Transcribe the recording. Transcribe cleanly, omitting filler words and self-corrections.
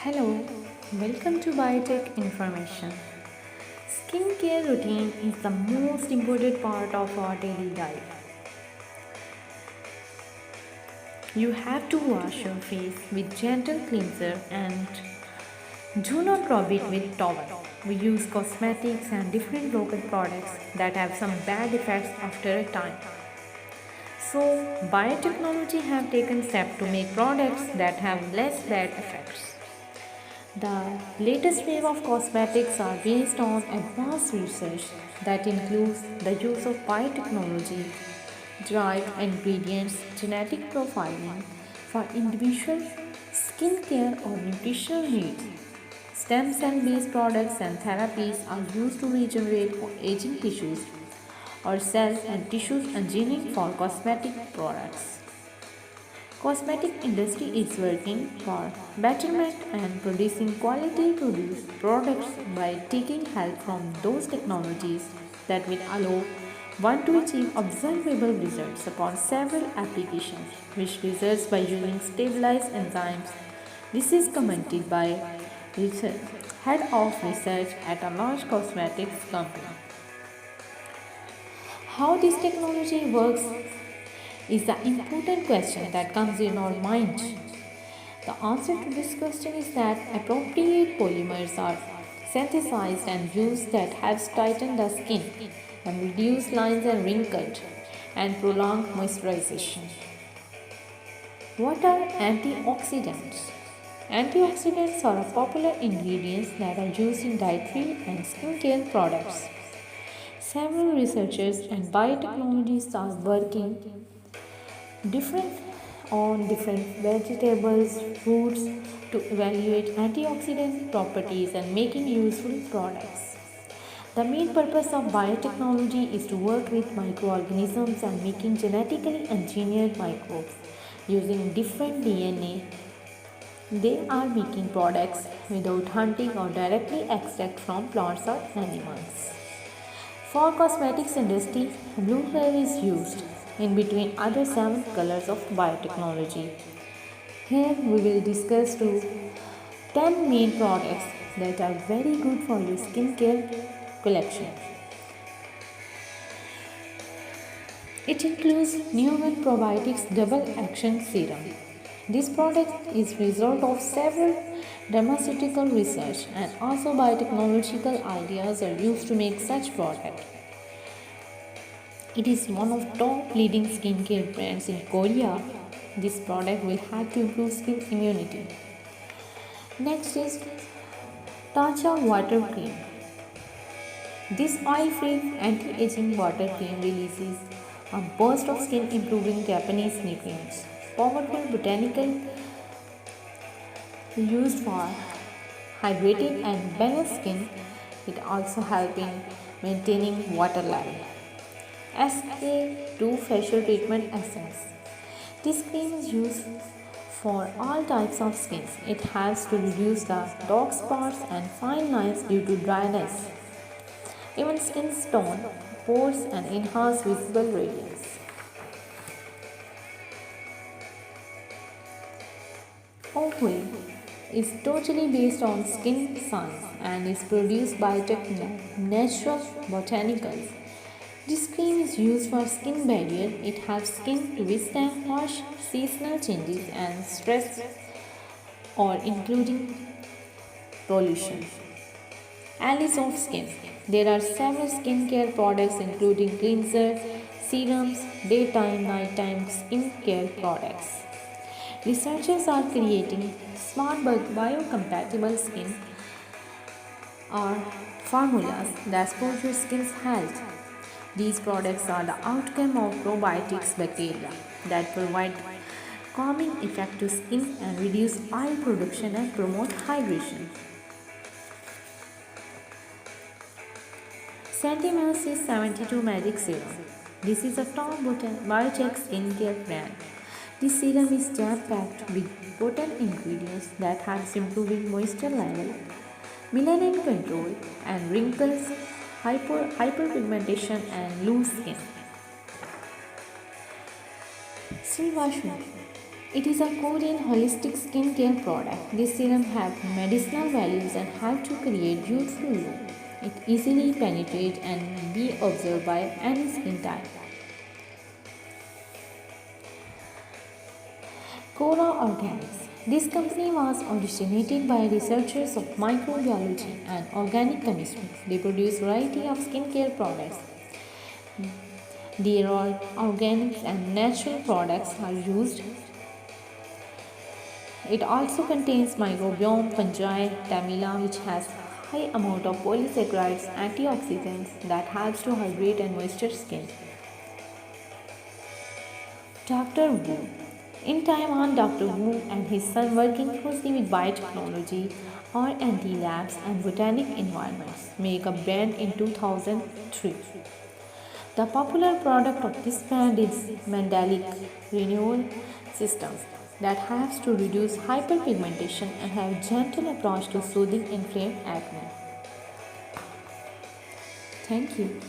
Hello, welcome to Biotech Information. Skincare routine is the most important part of our daily life. You have to wash your face with gentle cleanser and do not rub it with towel. We use cosmetics and different local products that have some bad effects after a time. So, biotechnology have taken steps to make products that have less bad effects. The latest wave of cosmetics are based on advanced research that includes the use of biotechnology, derived ingredients, genetic profiling for individual skincare or nutritional needs. Stem cell based products and therapies are used to regenerate aging tissues or cells and tissues engineering for cosmetic products. Cosmetic industry is working for betterment and producing quality products by taking help from those technologies that will allow one to achieve observable results upon several applications, which results by using stabilized enzymes. This is commented by research, head of research at a large cosmetics company. How this technology works is the important question that comes in our mind. The answer to this question is that appropriate polymers are synthesized and used that helps tighten the skin and reduce lines and wrinkles and prolong moisturization. What are antioxidants? Antioxidants are popular ingredients that are used in dietary and skincare products. Several researchers and biotechnologists are working different on different vegetables, fruits to evaluate antioxidant properties and making useful products. The main purpose of biotechnology is to work with microorganisms and making genetically engineered microbes using different DNA. They are making products without hunting or directly extract from plants or animals. For cosmetics industry, blue color is used in between other 7 colors of biotechnology. Here we will discuss 10 main products that are very good for your skincare collection. It includes Neomen Probiotics Double Action Serum. This product is result of several pharmaceutical research and also biotechnological ideas are used to make such product. It is one of top leading skincare brands in Korea. This product will help to improve skin immunity. Next is Tatcha Water Cream. This oil-free anti-aging water cream releases a burst of skin improving Japanese nutrients. Powerful botanical used for hydrating and balanced skin. It also helps in maintaining water level. SK2 Facial Treatment Essence. This cream is used for all types of skin. It helps to reduce the dark spots and fine lines due to dryness. Even skin tone, pores and enhance visible radiance. Ohui is totally based on skin science and is produced by Natural Botanicals. This cream is used for skin barrier. It helps skin to withstand harsh seasonal changes and stress or including pollution. Alice of Skin. There are several skincare products including cleanser, serums, daytime, nighttime skincare products. Researchers are creating smart biocompatible skin or formulas that support your skin's health. These products are the outcome of probiotics bacteria that provide calming effect to skin and reduce oil production and promote hydration. Centimel's 72 Magic Serum. This is a top biotech skincare brand. This serum is jam-packed with potent ingredients that helps improving moisture level, melanin control, and wrinkles, hyperpigmentation, and loose skin. Silvashmi. It is a Korean holistic skincare product. This serum has medicinal values and help to create beautiful glow. It easily penetrates and be absorbed by any skin type. Cora Organics. This company was originated by researchers of microbiology and organic chemistry. They produce variety of skincare products. Their organic and natural products are used. It also contains microbiome fungi tamila, which has high amount of polysaccharides antioxidants that helps to hydrate and moisture skin. Dr. Wu. In Taiwan, Dr. Wu and his son working closely with biotechnology, R&D labs and botanic environments make a brand in 2003. The popular product of this brand is Mandelic Renewal System that helps to reduce hyperpigmentation and have gentle approach to soothing inflamed acne. Thank you.